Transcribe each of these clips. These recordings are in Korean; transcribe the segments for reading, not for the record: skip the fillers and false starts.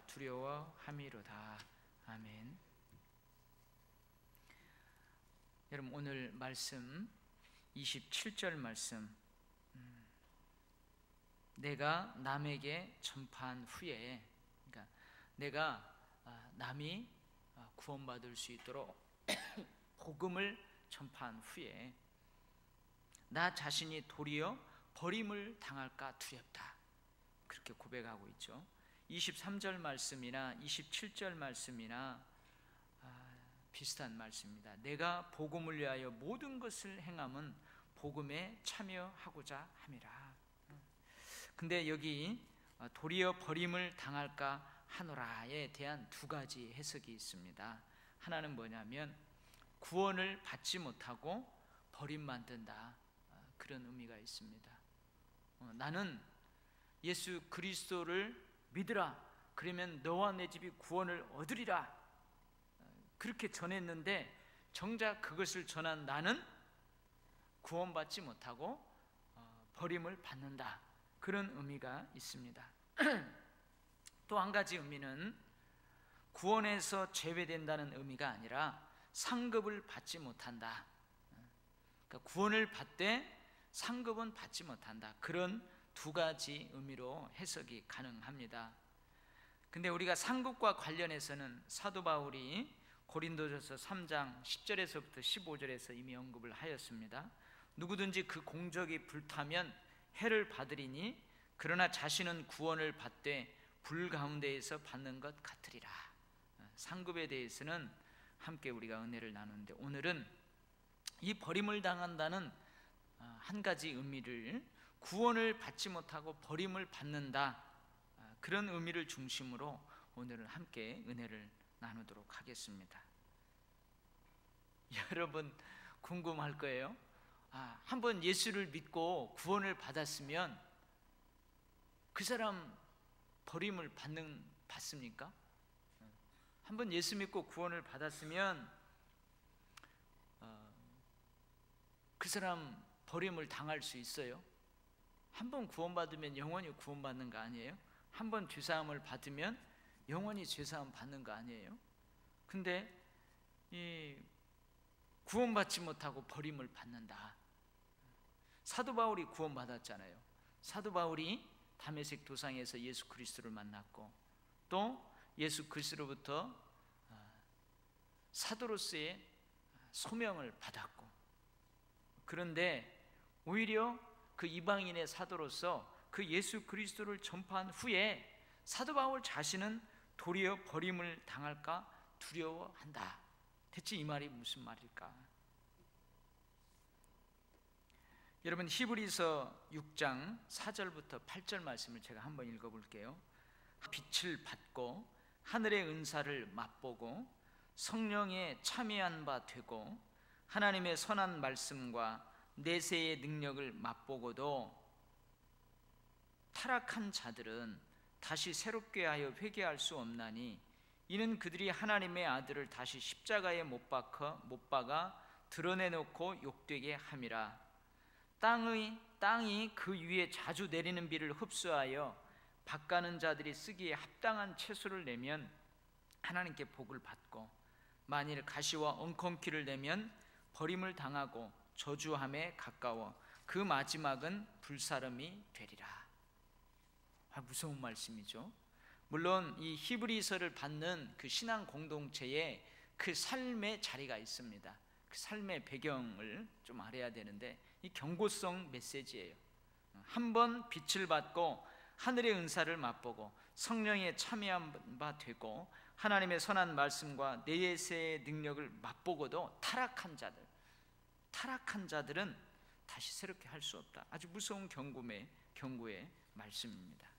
두려워함이로다. 아멘. 여러분, 오늘 말씀 27절 말씀, 내가 남에게 전파한 후에, 그러니까 내가 남이 구원받을 수 있도록 복음을 전파한 후에 나 자신이 도리어 버림을 당할까 두렵다, 그렇게 고백하고 있죠. 23절 말씀이나 27절 말씀이나 비슷한 말씀입니다. 내가 복음을 위하여 모든 것을 행함은 복음에 참여하고자 함이라. 근데 여기 도리어 버림을 당할까 하노라에 대한 두 가지 해석이 있습니다. 하나는 뭐냐면 구원을 받지 못하고 버림만든다, 그런 의미가 있습니다. 나는 예수 그리스도를 믿으라, 그러면 너와 내 집이 구원을 얻으리라, 그렇게 전했는데 정작 그것을 전한 나는 구원받지 못하고 버림을 받는다, 그런 의미가 있습니다. 또 한 가지 의미는 구원에서 제외된다는 의미가 아니라 상급을 받지 못한다, 그러니까 구원을 받되 상급은 받지 못한다, 그런 두 가지 의미로 해석이 가능합니다. 근데 우리가 상급과 관련해서는 사도 바울이 고린도전서 3장 10절에서부터 15절에서 이미 언급을 하였습니다. 누구든지 그 공적이 불타면 해를 받으리니 그러나 자신은 구원을 받되 불 가운데에서 받는 것 같으리라. 상급에 대해서는 함께 우리가 은혜를 나누는데, 오늘은 이 버림을 당한다는 한 가지 의미를, 구원을 받지 못하고 버림을 받는다, 그런 의미를 중심으로 오늘은 함께 은혜를 나누도록 하겠습니다. 여러분 궁금할 거예요. 한번 예수를 믿고 구원을 받았으면 그 사람 버림을 받습니까? 한번 예수 믿고 구원을 받았으면 그 사람 버림을 당할 수 있어요? 한번 구원받으면 영원히 구원받는 거 아니에요? 한번 죄사함을 받으면 영원히 죄사함 받는 거 아니에요? 근데 이 구원받지 못하고 버림을 받는다. 사도 바울이 구원받았잖아요. 사도 바울이 다메섹 도상에서 예수 그리스도를 만났고 또 예수 그리스도로부터 사도로서의 소명을 받았고, 그런데 오히려 그 이방인의 사도로서 그 예수 그리스도를 전파한 후에 사도 바울 자신은 도리어 버림을 당할까 두려워한다. 대체 이 말이 무슨 말일까? 여러분, 히브리서 6장 4절부터 8절 말씀을 제가 한번 읽어볼게요. 빛을 받고 하늘의 은사를 맛보고 성령에 참여한 바 되고 하나님의 선한 말씀과 내세의 능력을 맛보고도 타락한 자들은 다시 새롭게 하여 회개할 수 없나니 이는 그들이 하나님의 아들을 다시 십자가에 못 박아 드러내놓고 욕되게 함이라. 땅이 그 위에 자주 내리는 비를 흡수하여 밭가는 자들이 쓰기에 합당한 채소를 내면 하나님께 복을 받고, 만일 가시와 엉겅퀴를 내면 버림을 당하고 저주함에 가까워 그 마지막은 불사름이 되리라. 무서운 말씀이죠. 물론 이 히브리서를 받는 그 신앙 공동체에 그 삶의 자리가 있습니다. 그 삶의 배경을 좀 알아야 되는데, 이 경고성 메시지예요. 한번 빛을 받고 하늘의 은사를 맛보고 성령에 참여한 바 되고 하나님의 선한 말씀과 내세의 능력을 맛보고도 타락한 자들은 다시 새롭게 할 수 없다. 아주 무서운 경고의 말씀입니다.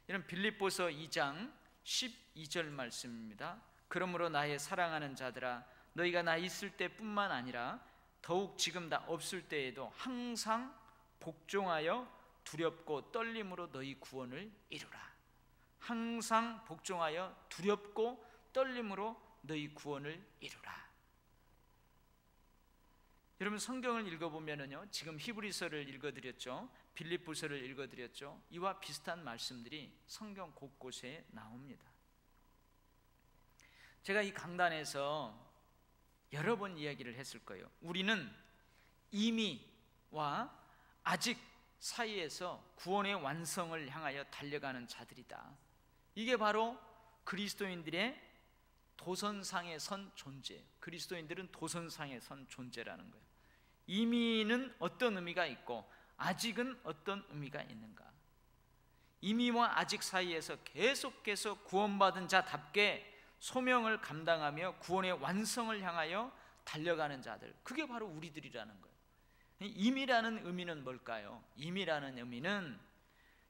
이런 빌립보서 2장 12절 말씀입니다. 그러므로 나의 사랑하는 자들아, 너희가 나 있을 때뿐만 아니라 더욱 지금 나 없을 때에도 항상 복종하여 두렵고 떨림으로 너희 구원을 이루라. 항상 복종하여 두렵고 떨림으로 너희 구원을 이루라. 여러분, 성경을 읽어보면요, 지금 히브리서를 읽어드렸죠, 빌립보서를 읽어드렸죠. 이와 비슷한 말씀들이 성경 곳곳에 나옵니다. 제가 이 강단에서 여러 번 이야기를 했을 거예요. 우리는 이미와 아직 사이에서 구원의 완성을 향하여 달려가는 자들이다. 이게 바로 그리스도인들의 도선상에 선 존재, 그리스도인들은 도선상에 선 존재라는 거예요. 이미는 어떤 의미가 있고 아직은 어떤 의미가 있는가? 이미와 아직 사이에서 계속해서 구원받은 자답게 소명을 감당하며 구원의 완성을 향하여 달려가는 자들, 그게 바로 우리들이라는 거예요. 임이라는 의미는 뭘까요? 임이라는 의미는,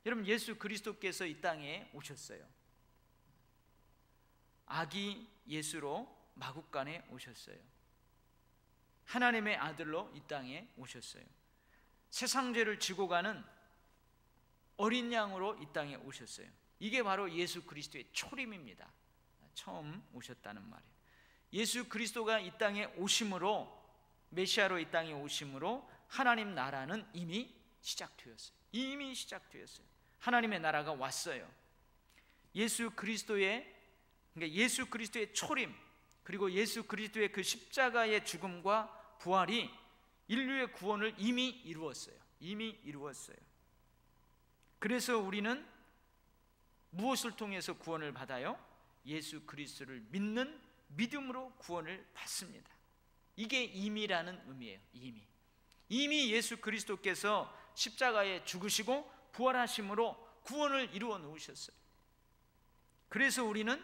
여러분, 예수 그리스도께서 이 땅에 오셨어요. 아기 예수로 마국간에 오셨어요. 하나님의 아들로 이 땅에 오셨어요. 세상 죄를 지고 가는 어린 양으로 이 땅에 오셨어요. 이게 바로 예수 그리스도의 초림입니다. 처음 오셨다는 말이에요. 예수 그리스도가 이 땅에 오심으로, 메시아로 이 땅에 오심으로 하나님 나라는 이미 시작되었어요. 이미 시작되었어요. 하나님의 나라가 왔어요. 예수 그리스도의, 그러니까 예수 그리스도의 초림, 그리고 예수 그리스도의 그 십자가의 죽음과 부활이 인류의 구원을 이미 이루었어요. 이미 이루었어요. 그래서 우리는 무엇을 통해서 구원을 받아요? 예수 그리스도를 믿는 믿음으로 구원을 받습니다. 이게 임이라는 의미예요. 이미 예수 그리스도께서 십자가에 죽으시고 부활하심으로 구원을 이루어 놓으셨어요. 그래서 우리는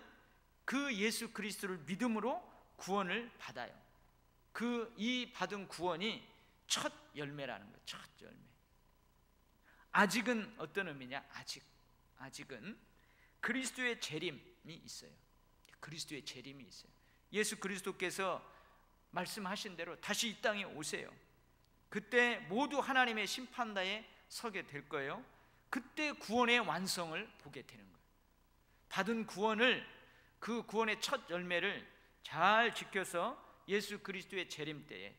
그 예수 그리스도를 믿음으로 구원을 받아요. 이 받은 구원이 첫 열매라는 거예요. 첫 열매. 아직은 어떤 의미냐? 아직은 그리스도의 재림이 있어요. 그리스도의 재림이 있어요. 예수 그리스도께서 말씀하신 대로 다시 이 땅에 오세요. 그때 모두 하나님의 심판대에 서게 될 거예요. 그때 구원의 완성을 보게 되는 거예요. 받은 구원을, 그 구원의 첫 열매를 잘 지켜서 예수 그리스도의 재림 때에,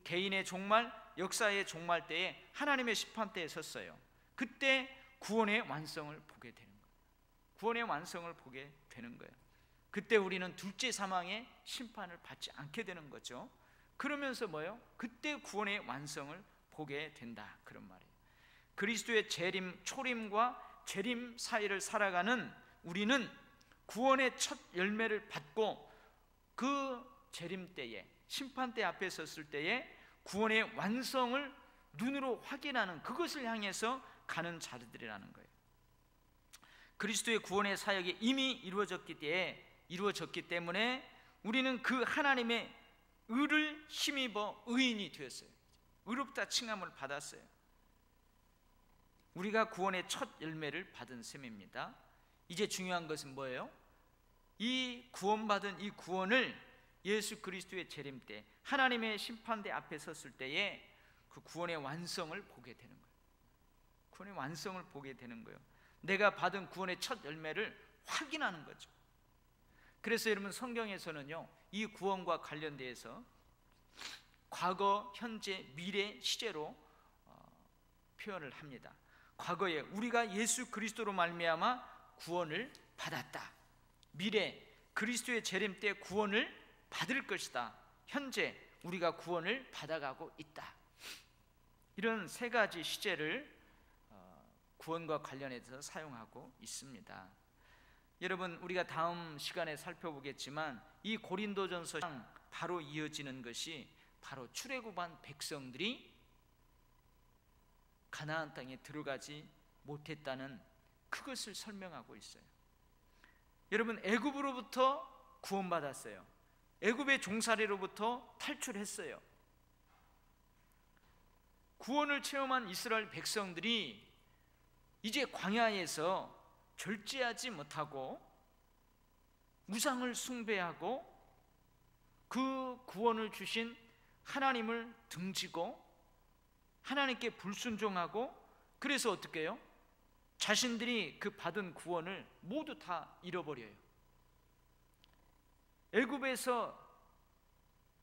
개인의 종말, 역사의 종말 때에 하나님의 심판대에 섰어요. 그때 구원의 완성을 보게 되는 거예요. 구원의 완성을 보게 되는 거예요. 그때 우리는 둘째 사망의 심판을 받지 않게 되는 거죠. 그러면서 뭐예요? 그때 구원의 완성을 보게 된다, 그런 말이에요. 그리스도의 재림, 초림과 재림 사이를 살아가는 우리는 구원의 첫 열매를 받고 그 재림 때에, 심판대 앞에 섰을 때에 구원의 완성을 눈으로 확인하는, 그것을 향해서 가는 자들이라는 거예요. 그리스도의 구원의 사역이 이미 이루어졌기 때문에 우리는 그 하나님의 의를 힘입어 의인이 되었어요. 의롭다 칭함을 받았어요. 우리가 구원의 첫 열매를 받은 셈입니다. 이제 중요한 것은 뭐예요? 이 구원받은 이 구원을 예수 그리스도의 재림 때, 하나님의 심판대 앞에 섰을 때에 그 구원의 완성을 보게 되는 거예요. 구원의 완성을 보게 되는 거예요. 내가 받은 구원의 첫 열매를 확인하는 거죠. 그래서 여러분, 성경에서는요, 이 구원과 관련돼서 과거, 현재, 미래 시제로 표현을 합니다. 과거에 우리가 예수 그리스도로 말미암아 구원을 받았다. 미래, 그리스도의 재림 때 구원을 받을 것이다. 현재, 우리가 구원을 받아가고 있다. 이런 세 가지 시제를 구원과 관련해서 사용하고 있습니다. 여러분, 우리가 다음 시간에 살펴보겠지만 이 고린도전서랑 바로 이어지는 것이 바로 출애굽한 백성들이 가나안 땅에 들어가지 못했다는 그것을 설명하고 있어요. 여러분, 애굽으로부터 구원받았어요. 애굽의 종살이로부터 탈출했어요. 구원을 체험한 이스라엘 백성들이 이제 광야에서 절제하지 못하고 우상을 숭배하고 그 구원을 주신 하나님을 등지고 하나님께 불순종하고, 그래서 어떻게 해요? 자신들이 그 받은 구원을 모두 다 잃어버려요.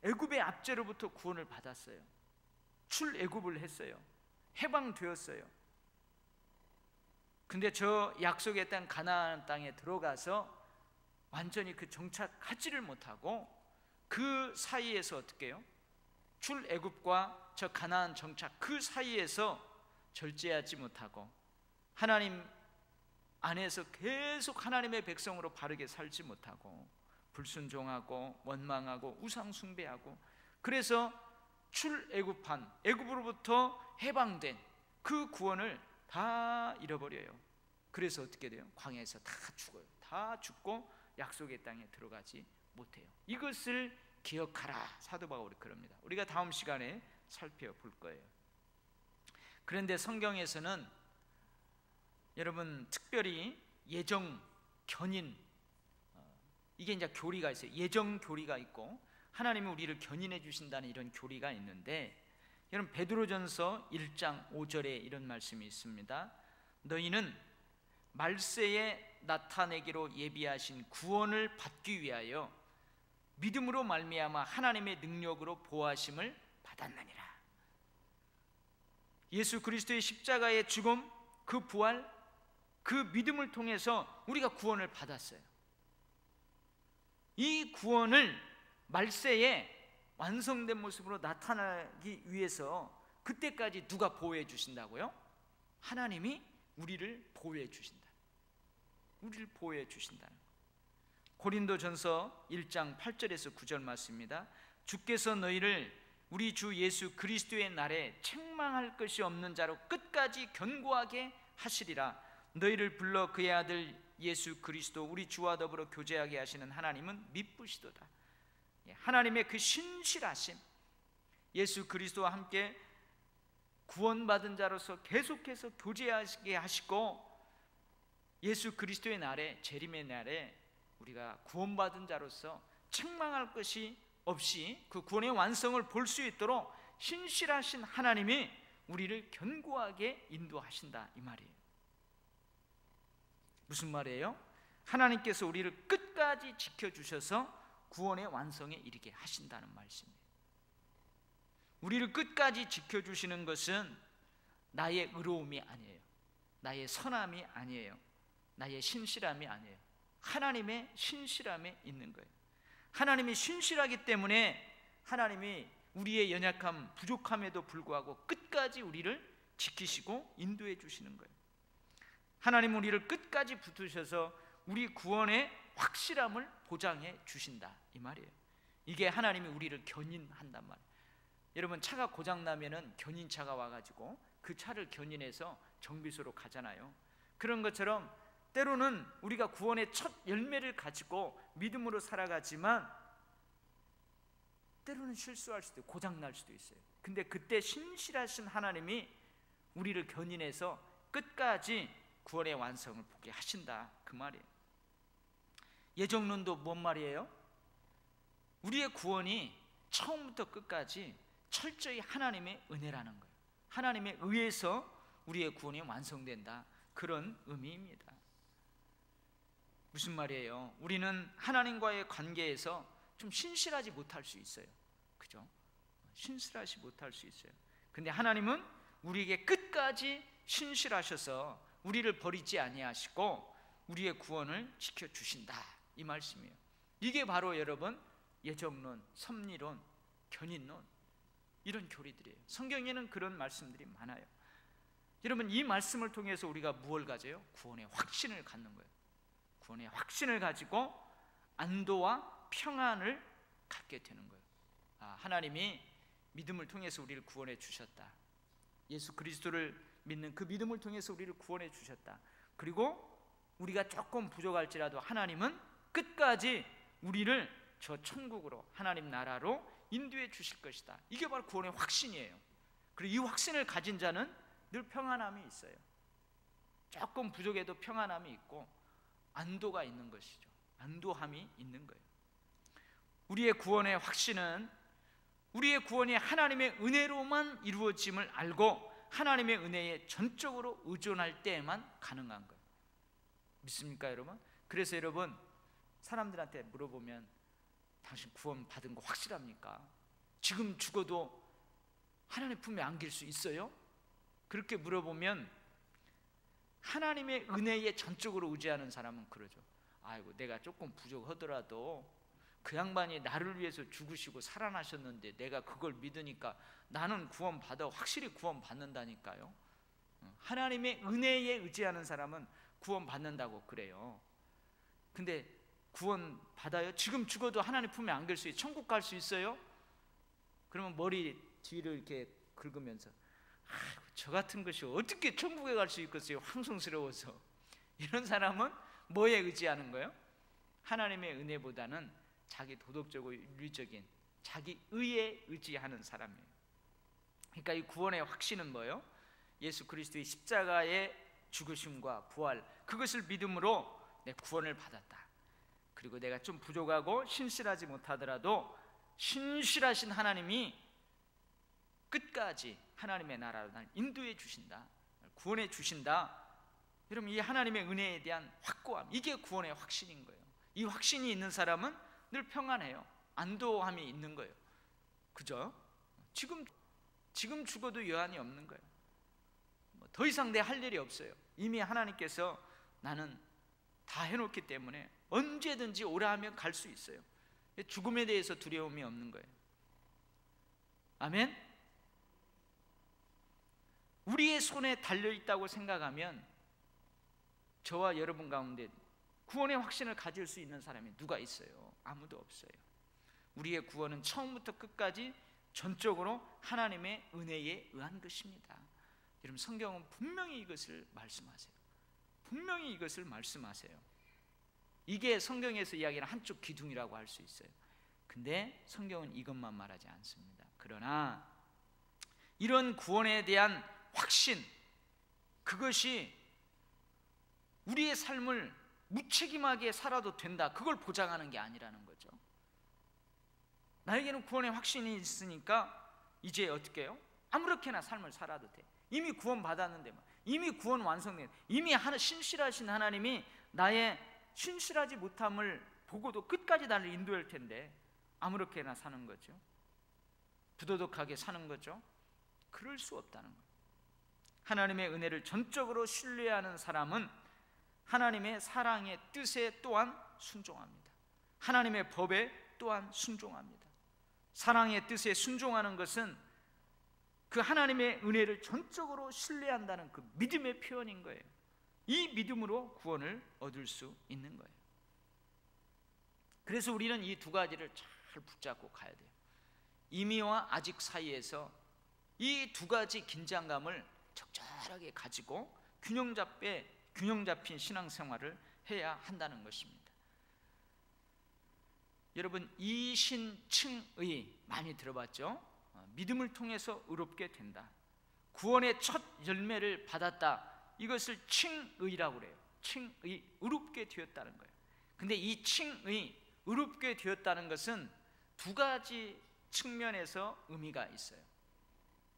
애굽의 압제로부터 구원을 받았어요. 출애굽을 했어요. 해방되었어요. 근데 저 약속의 땅 가나안 땅에 들어가서 완전히 그 정착하지를 못하고 그 사이에서 어떻게 해요? 출애굽과 저 가나안 정착 그 사이에서 절제하지 못하고 하나님 안에서 계속 하나님의 백성으로 바르게 살지 못하고 불순종하고 원망하고 우상 숭배하고, 그래서 출애굽한 애굽으로부터 해방된 그 구원을 다 잃어버려요. 그래서 어떻게 돼요? 광야에서 다 죽어요. 다 죽고 약속의 땅에 들어가지 못해요. 이것을 기억하라, 사도 바울이 그럽니다. 우리가 다음 시간에 살펴볼 거예요. 그런데 성경에서는 여러분 특별히 예정 견인, 이게 이제 교리가 있어요. 예정 교리가 있고 하나님이 우리를 견인해 주신다는 이런 교리가 있는데, 여러분 베드로전서 1장 5절에 이런 말씀이 있습니다. 너희는 말세에 나타내기로 예비하신 구원을 받기 위하여 믿음으로 말미암아 하나님의 능력으로 보호하심을 받았느니라. 예수 그리스도의 십자가의 죽음, 그 부활, 그 믿음을 통해서 우리가 구원을 받았어요. 이 구원을 말세에 완성된 모습으로 나타나기 위해서 그때까지 누가 보호해 주신다고요? 하나님이 우리를 보호해 주신다. 우리를 보호해 주신다는 것. 고린도전서 1장 8절에서 9절 말씀입니다. 주께서 너희를 우리 주 예수 그리스도의 날에 책망할 것이 없는 자로 끝까지 견고하게 하시리라. 너희를 불러 그의 아들 예수 그리스도 우리 주와 더불어 교제하게 하시는 하나님은 미쁘시도다. 하나님의 그 신실하심, 예수 그리스도와 함께 구원받은 자로서 계속해서 교제하게 하시고, 예수 그리스도의 날에, 재림의 날에 우리가 구원받은 자로서 책망할 것이 없이 그 구원의 완성을 볼 수 있도록 신실하신 하나님이 우리를 견고하게 인도하신다, 이 말이에요. 무슨 말이에요? 하나님께서 우리를 끝까지 지켜주셔서 구원의 완성에 이르게 하신다는 말씀이에요. 우리를 끝까지 지켜주시는 것은 나의 의로움이 아니에요. 나의 선함이 아니에요. 나의 신실함이 아니에요. 하나님의 신실함에 있는 거예요. 하나님이 신실하기 때문에 하나님이 우리의 연약함, 부족함에도 불구하고 끝까지 우리를 지키시고 인도해 주시는 거예요. 하나님은 우리를 끝까지 붙으셔서 우리 구원의 확실함을 보장해 주신다, 이 말이에요. 이게 하나님이 우리를 견인한단 말이에요. 여러분 차가 고장나면은 견인차가 와가지고 그 차를 견인해서 정비소로 가잖아요. 그런 것처럼 때로는 우리가 구원의 첫 열매를 가지고 믿음으로 살아가지만 때로는 실수할 수도 있고 고장날 수도 있어요. 근데 그때 신실하신 하나님이 우리를 견인해서 끝까지 구원의 완성을 보게 하신다, 그 말이에요. 예정론도 뭔 말이에요? 우리의 구원이 처음부터 끝까지 철저히 하나님의 은혜라는 거예요. 하나님의 의해서 우리의 구원이 완성된다, 그런 의미입니다. 무슨 말이에요? 우리는 하나님과의 관계에서 좀 신실하지 못할 수 있어요. 그죠? 신실하지 못할 수 있어요. 근데 하나님은 우리에게 끝까지 신실하셔서 우리를 버리지 아니하시고 우리의 구원을 지켜주신다, 이 말씀이에요. 이게 바로 여러분 예정론, 섭리론, 견인론, 이런 교리들이에요. 성경에는 그런 말씀들이 많아요. 여러분 이 말씀을 통해서 우리가 무엇을 가져요? 구원의 확신을 갖는 거예요. 구원의 확신을 가지고 안도와 평안을 갖게 되는 거예요. 하나님이 믿음을 통해서 우리를 구원해 주셨다. 예수 그리스도를 믿는 그 믿음을 통해서 우리를 구원해 주셨다. 그리고 우리가 조금 부족할지라도 하나님은 끝까지 우리를 저 천국으로, 하나님 나라로 인도해 주실 것이다. 이게 바로 구원의 확신이에요. 그리고 이 확신을 가진 자는 늘 평안함이 있어요. 조금 부족해도 평안함이 있고 안도가 있는 것이죠. 안도함이 있는 거예요. 우리의 구원의 확신은 우리의 구원이 하나님의 은혜로만 이루어짐을 알고 하나님의 은혜에 전적으로 의존할 때에만 가능한 거예요. 믿습니까 여러분? 그래서 여러분 사람들한테 물어보면 당신 구원 받은 거 확실합니까? 지금 죽어도 하나님 품에 안길 수 있어요? 그렇게 물어보면 하나님의 은혜에 전적으로 의지하는 사람은 그러죠. 아이고 내가 조금 부족하더라도 그 양반이 나를 위해서 죽으시고 살아나셨는데 내가 그걸 믿으니까 나는 구원받아, 확실히 구원받는다니까요. 하나님의 은혜에 의지하는 사람은 구원받는다고 그래요. 근데 구원받아요? 지금 죽어도 하나님 품에 안길 수 있어요? 천국 갈 수 있어요? 그러면 머리 뒤를 이렇게 긁으면서 저 같은 것이 어떻게 천국에 갈 수 있겠어요? 황송스러워서. 이런 사람은 뭐에 의지하는 거예요? 하나님의 은혜보다는 자기 도덕적이고 윤리적인 자기 의에 의지하는 사람이에요. 그러니까 이 구원의 확신은 뭐예요? 예수 그리스도의 십자가의 죽으심과 부활, 그것을 믿음으로 내 구원을 받았다. 그리고 내가 좀 부족하고 신실하지 못하더라도 신실하신 하나님이 끝까지 하나님의 나라로 날 인도해 주신다, 구원해 주신다. 여러분, 이 하나님의 은혜에 대한 확고함, 이게 구원의 확신인 거예요. 이 확신이 있는 사람은 늘 평안해요. 안도함이 있는 거예요. 그죠? 지금 죽어도 여한이 없는 거예요. 더 이상 내 할 일이 없어요. 이미 하나님께서 나는 다 해놓기 때문에 언제든지 오라 하면 갈 수 있어요. 죽음에 대해서 두려움이 없는 거예요. 아멘? 우리의 손에 달려있다고 생각하면 저와 여러분 가운데 구원의 확신을 가질 수 있는 사람이 누가 있어요? 아무도 없어요. 우리의 구원은 처음부터 끝까지 전적으로 하나님의 은혜에 의한 것입니다. 여러분, 성경은 분명히 이것을 말씀하세요. 분명히 이것을 말씀하세요. 이게 성경에서 이야기하는 한쪽 기둥이라고 할 수 있어요. 근데 성경은 이것만 말하지 않습니다. 그러나 이런 구원에 대한 확신, 그것이 우리의 삶을 무책임하게 살아도 된다, 그걸 보장하는 게 아니라는 거죠. 나에게는 구원의 확신이 있으니까 이제 어떻게 해요? 아무렇게나 삶을 살아도 돼. 이미 구원 받았는데, 이미 구원 완성된, 이미 신실하신 하나님이 나의 신실하지 못함을 보고도 끝까지 나를 인도할 텐데 아무렇게나 사는 거죠. 부도덕하게 사는 거죠. 그럴 수 없다는 거예요. 하나님의 은혜를 전적으로 신뢰하는 사람은 하나님의 사랑의 뜻에 또한 순종합니다. 하나님의 법에 또한 순종합니다. 사랑의 뜻에 순종하는 것은 그 하나님의 은혜를 전적으로 신뢰한다는 그 믿음의 표현인 거예요. 이 믿음으로 구원을 얻을 수 있는 거예요. 그래서 우리는 이 두 가지를 잘 붙잡고 가야 돼요. 이미와 아직 사이에서 이 두 가지 긴장감을 적절하게 가지고 균형 잡힌 신앙생활을 해야 한다는 것입니다. 여러분, 이신칭의 많이 들어봤죠? 믿음을 통해서 의롭게 된다, 구원의 첫 열매를 받았다, 이것을 칭의라고 그래요. 칭의, 의롭게 되었다는 거예요. 근데 이 칭의, 의롭게 되었다는 것은 두 가지 측면에서 의미가 있어요.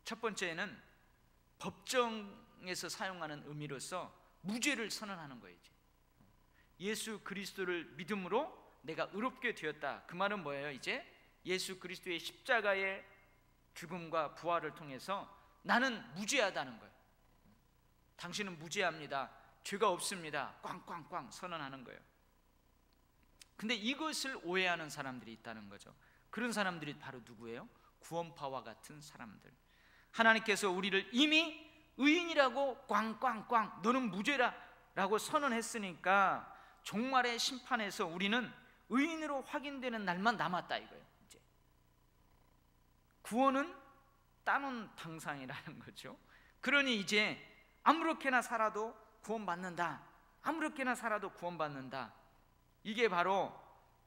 첫 번째는 법정에서 사용하는 의미로서 무죄를 선언하는 거예요. 예수 그리스도를 믿음으로 내가 의롭게 되었다. 그 말은 뭐예요? 이제 예수 그리스도의 십자가의 죽음과 부활을 통해서 나는 무죄하다는 거예요. 당신은 무죄합니다, 죄가 없습니다, 꽝꽝꽝 선언하는 거예요. 근데 이것을 오해하는 사람들이 있다는 거죠. 그런 사람들이 바로 누구예요? 구원파와 같은 사람들. 하나님께서 우리를 이미 의인이라고 꽝꽝꽝 너는 무죄라고 선언했으니까 종말의 심판에서 우리는 의인으로 확인되는 날만 남았다 이거예요. 이제 구원은 따놓은 당상이라는 거죠. 그러니 이제 아무렇게나 살아도 구원받는다, 아무렇게나 살아도 구원받는다, 이게 바로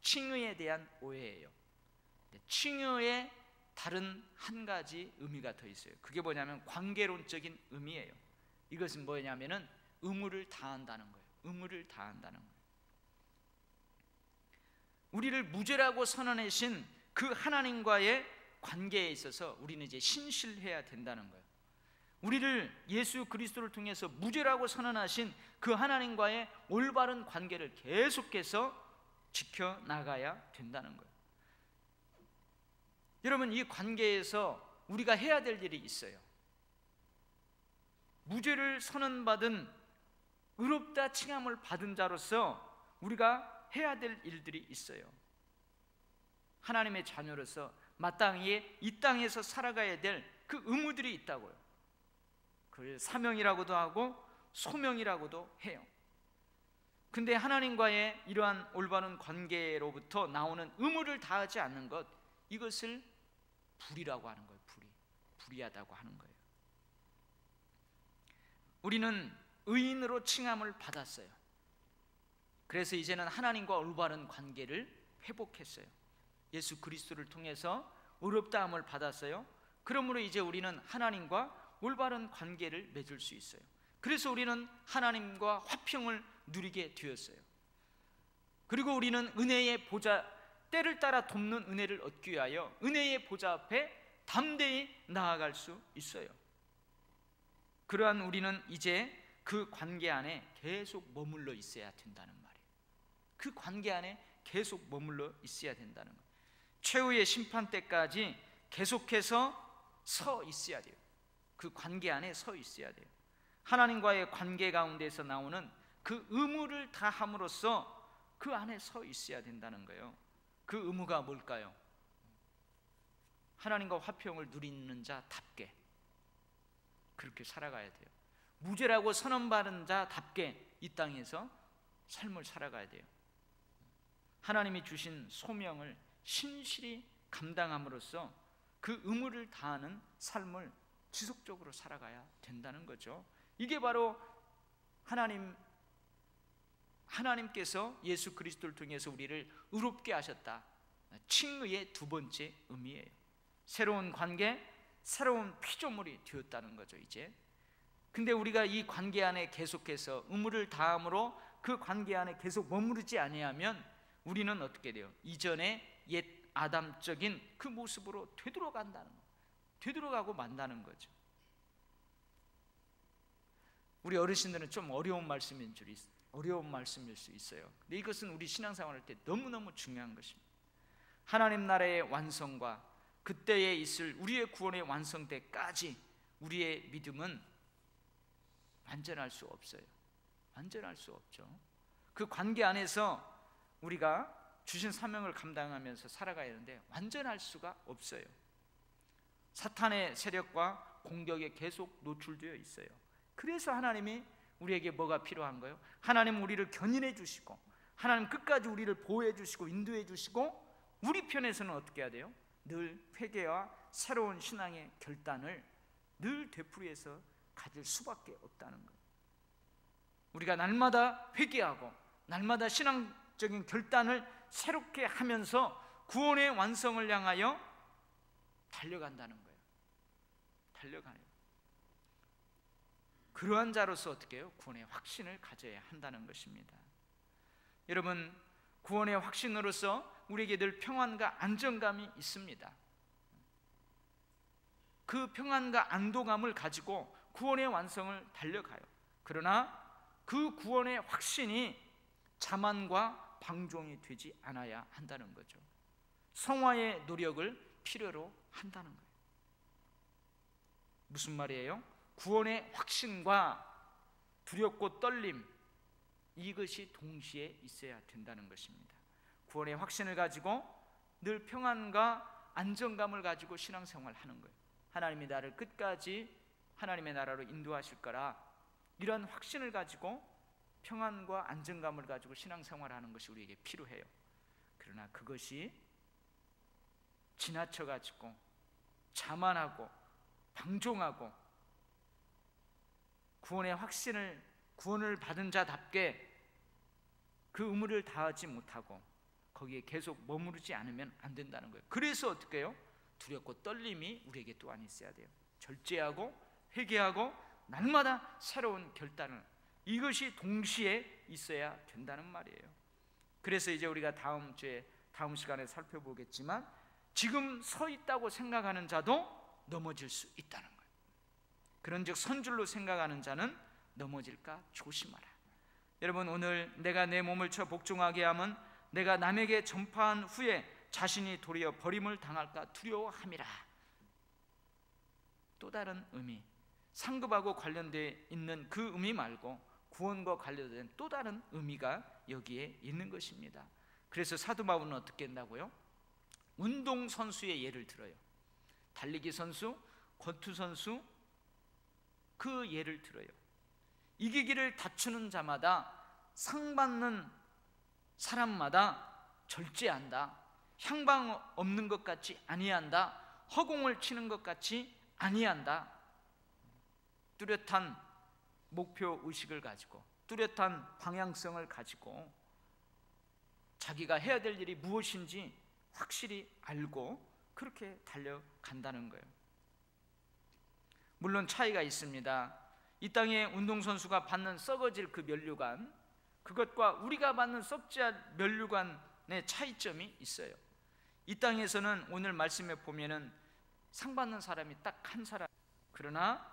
칭의에 대한 오해예요. 칭의에 다른 한 가지 의미가 더 있어요. 그게 뭐냐면 관계론적인 의미예요. 이것은 뭐냐면은 의무를 다한다는 거예요. 의무를 다한다는 거예요. 우리를 무죄라고 선언하신 그 하나님과의 관계에 있어서 우리는 이제 신실해야 된다는 거예요. 우리를 예수 그리스도를 통해서 무죄라고 선언하신 그 하나님과의 올바른 관계를 계속해서 지켜나가야 된다는 거예요. 여러분, 이 관계에서 우리가 해야 될 일이 있어요. 무죄를 선언받은 의롭다 칭함을 받은 자로서 우리가 해야 될 일들이 있어요. 하나님의 자녀로서 마땅히 이 땅에서 살아가야 될 그 의무들이 있다고요. 그걸 사명이라고도 하고 소명이라고도 해요. 근데 하나님과의 이러한 올바른 관계로부터 나오는 의무를 다하지 않는 것, 이것을 불의라고 하는 거예요. 불의하다고 하는 거예요. 우리는 의인으로 칭함을 받았어요. 그래서 이제는 하나님과 올바른 관계를 회복했어요. 예수 그리스도를 통해서 의롭다함을 받았어요. 그러므로 이제 우리는 하나님과 올바른 관계를 맺을 수 있어요. 그래서 우리는 하나님과 화평을 누리게 되었어요. 그리고 우리는 은혜의 보좌, 때를 따라 돕는 은혜를 얻기 위하여 은혜의 보좌 앞에 담대히 나아갈 수 있어요. 그러한 우리는 이제 그 관계 안에 계속 머물러 있어야 된다는 말이에요. 그 관계 안에 계속 머물러 있어야 된다는 거예요. 최후의 심판 때까지 계속해서 서 있어야 돼요. 그 관계 안에 서 있어야 돼요. 하나님과의 관계 가운데서 나오는 그 의무를 다함으로써 그 안에 서 있어야 된다는 거예요. 그 의무가 뭘까요? 하나님과 화평을 누리는 자답게 그렇게 살아가야 돼요. 무죄라고 선언받은 자답게 이 땅에서 삶을 살아가야 돼요. 하나님이 주신 소명을 신실히 감당함으로써 그 의무를 다하는 삶을 지속적으로 살아가야 된다는 거죠. 이게 바로 하나님께서 예수 그리스도를 통해서 우리를 의롭게 하셨다, 칭의의 두 번째 의미예요. 새로운 관계, 새로운 피조물이 되었다는 거죠. 이제 근데 우리가 이 관계 안에 계속해서 의무를 다함으로 그 관계 안에 계속 머무르지 아니하면 우리는 어떻게 돼요? 이전의 옛 아담적인 그 모습으로 되돌아간다는 거예요. 되돌아가고 만다는 거죠. 우리 어르신들은 좀 어려운 말씀일 수 있어요. 근데 이것은 우리 신앙생활할 때 너무너무 중요한 것입니다. 하나님 나라의 완성과 그때에 있을 우리의 구원의 완성 때까지 우리의 믿음은 완전할 수 없어요. 완전할 수 없죠. 그 관계 안에서 우리가 주신 사명을 감당하면서 살아가야 하는데 완전할 수가 없어요. 사탄의 세력과 공격에 계속 노출되어 있어요. 그래서 하나님이 우리에게 뭐가 필요한 거예요? 하나님 우리를 견인해 주시고, 하나님 끝까지 우리를 보호해 주시고 인도해 주시고, 우리 편에서는 어떻게 해야 돼요? 늘 회개와 새로운 신앙의 결단을 늘 되풀이해서 가질 수밖에 없다는 거예요. 우리가 날마다 회개하고 날마다 신앙적인 결단을 새롭게 하면서 구원의 완성을 향하여 달려간다는 거예요. 달려가요. 그러한 자로서 어떻게 해요? 구원의 확신을 가져야 한다는 것입니다. 여러분, 구원의 확신으로서 우리에게 늘 평안과 안정감이 있습니다. 그 평안과 안도감을 가지고 구원의 완성을 달려가요. 그러나 그 구원의 확신이 자만과 방종이 되지 않아야 한다는 거죠. 성화의 노력을 필요로 한다는 거예요. 무슨 말이에요? 구원의 확신과 두렵고 떨림, 이것이 동시에 있어야 된다는 것입니다. 구원의 확신을 가지고 늘 평안과 안정감을 가지고 신앙생활을 하는 거예요. 하나님이 나를 끝까지 하나님의 나라로 인도하실 거라, 이런 확신을 가지고 평안과 안정감을 가지고 신앙생활을 하는 것이 우리에게 필요해요. 그러나 그것이 지나쳐가지고 자만하고 방종하고 구원을 받은 자답게 그 의무를 다하지 못하고 거기에 계속 머무르지 않으면 안 된다는 거예요. 그래서 어떻게 해요? 두렵고 떨림이 우리에게 또한 있어야 돼요. 절제하고 회개하고 날마다 새로운 결단을, 이것이 동시에 있어야 된다는 말이에요. 그래서 이제 우리가 다음 시간에 살펴보겠지만, 지금 서 있다고 생각하는 자도 넘어질 수 있다는 거예요. 그런즉 선줄로 생각하는 자는 넘어질까 조심하라. 여러분, 오늘 내가 내 몸을 쳐 복종하게 함은 내가 남에게 전파한 후에 자신이 도리어 버림을 당할까 두려워함이라. 또 다른 의미, 상급하고 관련되어 있는 그 의미 말고 구원과 관련된 또 다른 의미가 여기에 있는 것입니다. 그래서 사도 바울은 어떻게 한다고요? 운동선수의 예를 들어요. 달리기 선수, 권투 선수, 그 예를 들어요. 이기기를 다투는 자마다, 상 받는 사람마다 절제한다. 향방 없는 것 같이 아니한다. 허공을 치는 것 같이 아니한다. 뚜렷한 목표 의식을 가지고, 뚜렷한 방향성을 가지고 자기가 해야 될 일이 무엇인지 확실히 알고 그렇게 달려간다는 거예요. 물론 차이가 있습니다. 이 땅의 운동선수가 받는 썩어질 그 면류관, 그것과 우리가 받는 썩지 않을 면류관의 차이점이 있어요. 이 땅에서는 오늘 말씀에 보면은 상 받는 사람이 딱 한 사람, 그러나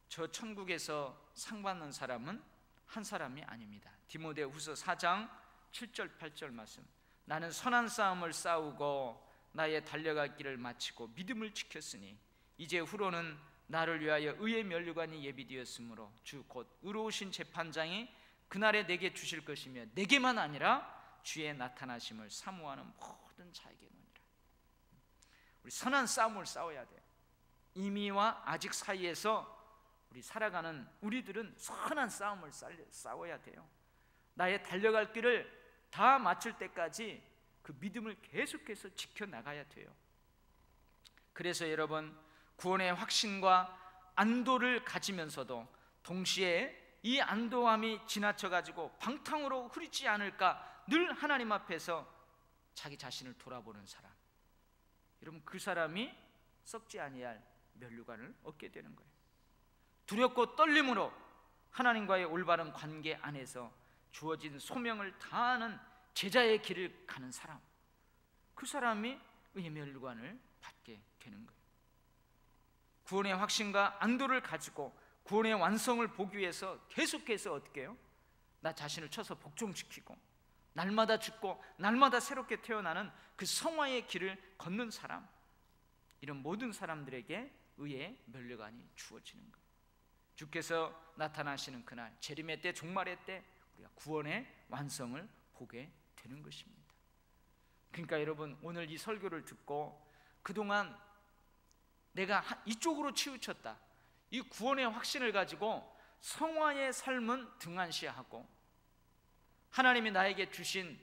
저 천국에서 상 받는 사람은 한 사람이 아닙니다. 디모데후서 4장 7절 8절 말씀, 나는 선한 싸움을 싸우고 나의 달려갈 길을 마치고 믿음을 지켰으니 이제 후로는 나를 위하여 의의 면류관이 예비되었으므로 주 곧 의로우신 재판장이 그날에 내게 주실 것이며 내게만 아니라 주의 나타나심을 사모하는 모든 자에게노니라. 우리 선한 싸움을 싸워야 돼요. 이미와 아직 사이에서 우리 살아가는 우리들은 선한 싸움을 싸워야 돼요. 나의 달려갈 길을 다 마칠 때까지 그 믿음을 계속해서 지켜나가야 돼요. 그래서 여러분, 구원의 확신과 안도를 가지면서도 동시에 이 안도함이 지나쳐가지고 방탕으로 흐르지 않을까 늘 하나님 앞에서 자기 자신을 돌아보는 사람, 여러분, 그 사람이 썩지 아니할 면류관을 얻게 되는 거예요. 두렵고 떨림으로 하나님과의 올바른 관계 안에서 주어진 소명을 다하는 제자의 길을 가는 사람, 그 사람이 의의 면류관을 받게 되는 거예요. 구원의 확신과 안도를 가지고 구원의 완성을 보기 위해서 계속해서 어떻게 해요? 나 자신을 쳐서 복종시키고 날마다 죽고 날마다 새롭게 태어나는 그 성화의 길을 걷는 사람, 이런 모든 사람들에게 의의 면류관이 주어지는 거예요. 주께서 나타나시는 그날, 재림의 때, 종말의 때 우리가 구원의 완성을 보게 되는 것입니다. 그러니까 여러분, 오늘 이 설교를 듣고 그동안 내가 이쪽으로 치우쳤다, 이 구원의 확신을 가지고 성화의 삶은 등한시하고 하나님이 나에게 주신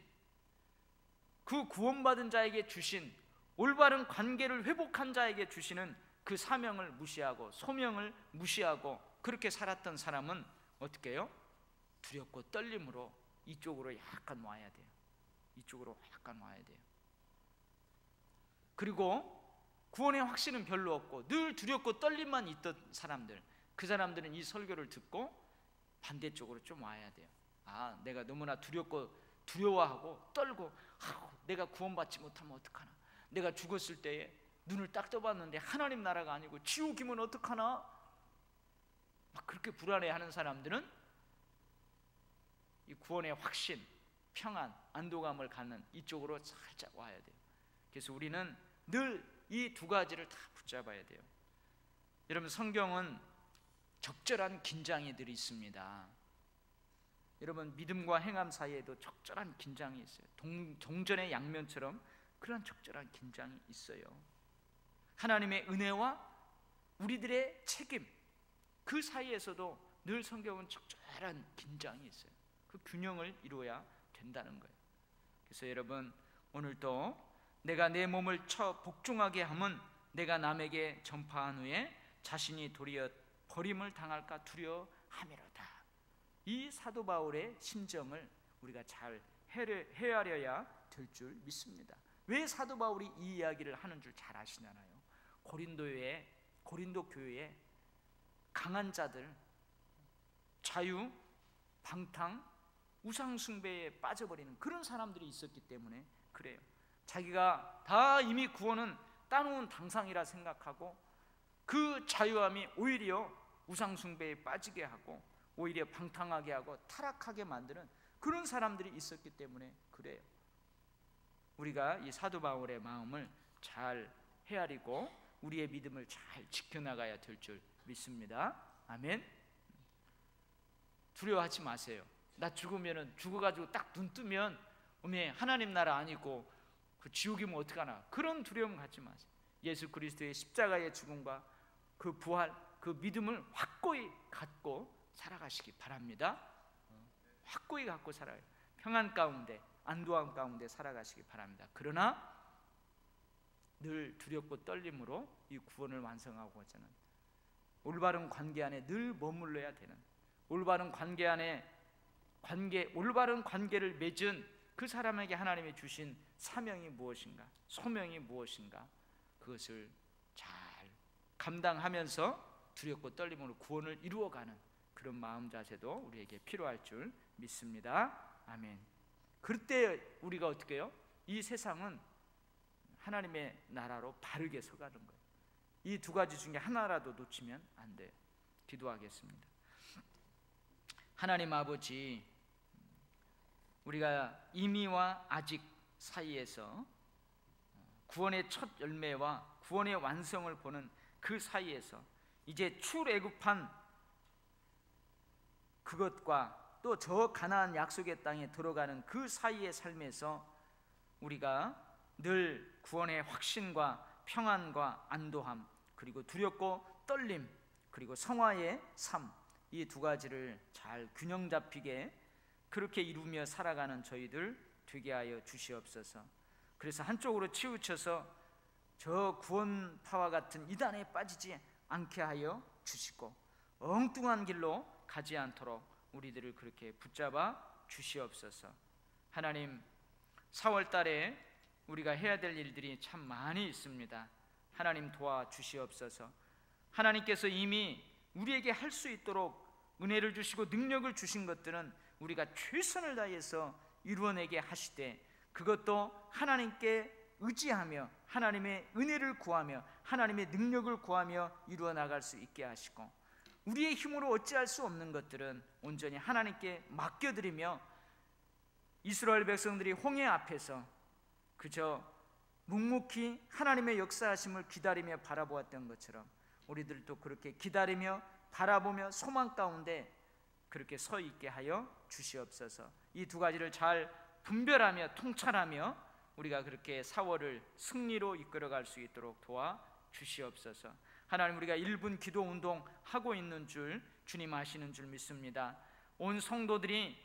그 구원받은 자에게 주신 올바른 관계를 회복한 자에게 주시는 그 사명을 무시하고 소명을 무시하고 그렇게 살았던 사람은 어떻게 해요? 두렵고 떨림으로 이쪽으로 약간 와야 돼요. 이쪽으로 약간 와야 돼요. 그리고 구원의 확신은 별로 없고 늘 두렵고 떨림만 있던 사람들, 그 사람들은 이 설교를 듣고 반대쪽으로 좀 와야 돼요. 아, 내가 너무나 두려워하고 떨고, 내가 구원받지 못하면 어떡하나, 내가 죽었을 때에 눈을 딱 떠봤는데 하나님 나라가 아니고 지옥이면 어떡하나, 막 그렇게 불안해하는 사람들은 이 구원의 확신, 평안, 안도감을 갖는 이쪽으로 살짝 와야 돼요. 그래서 우리는 늘 이 두 가지를 다 붙잡아야 돼요. 여러분, 성경은 적절한 긴장이 늘 있습니다. 여러분, 믿음과 행함 사이에도 적절한 긴장이 있어요. 동전의 양면처럼 그런 적절한 긴장이 있어요. 하나님의 은혜와 우리들의 책임, 그 사이에서도 늘 성경은 적절한 긴장이 있어요. 그 균형을 이루어야 된다는 거예요. 그래서 여러분, 오늘도 내가 내 몸을 쳐 복종하게 함은 내가 남에게 전파한 후에 자신이 도리어 버림을 당할까 두려워함이로다. 이 사도 바울의 심정을 우리가 잘 헤아려야 될 줄 믿습니다. 왜 사도 바울이 이 이야기를 하는 줄 잘 아시잖아요. 고린도 교회에 강한 자들, 자유, 방탕, 우상 숭배에 빠져버리는 그런 사람들이 있었기 때문에 그래요. 자기가 다 이미 구원은 따놓은 당상이라 생각하고 그 자유함이 오히려 우상 숭배에 빠지게 하고 오히려 방탕하게 하고 타락하게 만드는 그런 사람들이 있었기 때문에 그래요. 우리가 이 사도 바울의 마음을 잘 헤아리고 우리의 믿음을 잘 지켜나가야 될 줄 믿습니다. 아멘. 두려워하지 마세요. 나 죽으면은 죽어가지고 딱 눈 뜨면 어메 하나님 나라 아니고 그 지옥이면 어떡하나, 그런 두려움 갖지 마세요. 예수 그리스도의 십자가의 죽음과 그 부활, 그 믿음을 확고히 갖고 살아가시기 바랍니다. 확고히 갖고 살아요. 평안 가운데, 안도함 가운데 살아가시기 바랍니다. 그러나 늘 두렵고 떨림으로 이 구원을 완성하고자 하는 올바른 관계 안에 늘 머물러야 되는, 올바른 관계 안에 올바른 관계를 맺은 그 사람에게 하나님이 주신 사명이 무엇인가, 소명이 무엇인가, 그것을 잘 감당하면서 두렵고 떨림으로 구원을 이루어가는 그런 마음 자세도 우리에게 필요할 줄 믿습니다. 아멘. 그때 우리가 어떻게 해요? 이 세상은 하나님의 나라로 바르게 서가는 거예요. 이 두 가지 중에 하나라도 놓치면 안 돼요. 기도하겠습니다. 하나님 아버지, 우리가 이미와 아직 사이에서 구원의 첫 열매와 구원의 완성을 보는 그 사이에서 이제 출애굽한 그것과 또 저 가나안 약속의 땅에 들어가는 그 사이의 삶에서 우리가 늘 구원의 확신과 평안과 안도함, 그리고 두렵고 떨림, 그리고 성화의 삶, 이 두 가지를 잘 균형 잡히게 그렇게 이루며 살아가는 저희들 되게 하여 주시옵소서. 그래서 한쪽으로 치우쳐서 저 구원파와 같은 이단에 빠지지 않게 하여 주시고 엉뚱한 길로 가지 않도록 우리들을 그렇게 붙잡아 주시옵소서. 하나님, 4월 달에 우리가 해야 될 일들이 참 많이 있습니다. 하나님 도와주시옵소서. 하나님께서 이미 우리에게 할 수 있도록 은혜를 주시고 능력을 주신 것들은 우리가 최선을 다해서 이루어내게 하시되, 그것도 하나님께 의지하며 하나님의 은혜를 구하며 하나님의 능력을 구하며 이루어 나갈 수 있게 하시고, 우리의 힘으로 어찌할 수 없는 것들은 온전히 하나님께 맡겨드리며, 이스라엘 백성들이 홍해 앞에서 그저 묵묵히 하나님의 역사하심을 기다리며 바라보았던 것처럼 우리들도 그렇게 기다리며 바라보며 소망 가운데 그렇게 서 있게 하여 주시옵소서. 이 두 가지를 잘 분별하며 통찰하며 우리가 그렇게 4월을 승리로 이끌어갈 수 있도록 도와 주시옵소서. 하나님, 우리가 1분 기도 운동 하고 있는 줄 주님 아시는 줄 믿습니다. 온 성도들이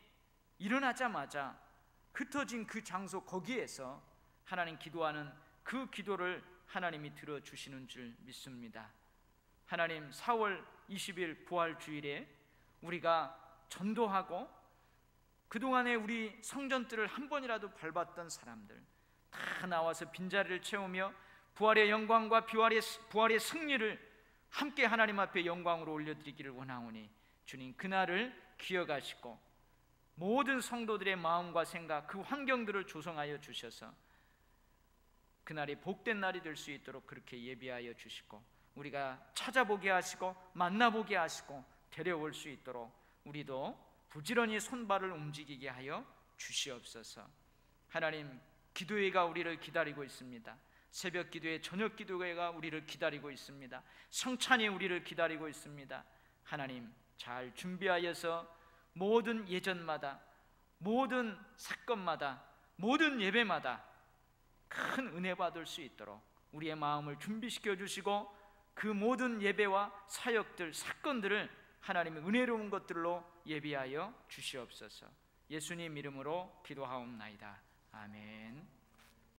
일어나자마자 흩어진 그 장소 거기에서 하나님 기도하는 그 기도를 하나님이 들어주시는 줄 믿습니다. 하나님, 4월 20일 부활주일에 우리가 전도하고 그동안에 우리 성전들을 한 번이라도 밟았던 사람들 다 나와서 빈자리를 채우며 부활의 영광과 부활의 승리를 함께 하나님 앞에 영광으로 올려드리기를 원하오니, 주님 그날을 기억하시고 모든 성도들의 마음과 생각, 그 환경들을 조성하여 주셔서 그날이 복된 날이 될 수 있도록 그렇게 예비하여 주시고, 우리가 찾아보게 하시고 만나보게 하시고 데려올 수 있도록 우리도 부지런히 손발을 움직이게 하여 주시옵소서. 하나님, 기도회가 우리를 기다리고 있습니다. 새벽 기도회, 저녁 기도회가 우리를 기다리고 있습니다. 성찬이 우리를 기다리고 있습니다. 하나님, 잘 준비하여서 모든 예전마다, 모든 사건마다, 모든 예배마다 큰 은혜 받을 수 있도록 우리의 마음을 준비시켜 주시고, 그 모든 예배와 사역들, 사건들을 하나님의 은혜로운 것들로 예비하여 주시옵소서. 예수님 이름으로 기도하옵나이다. 아멘.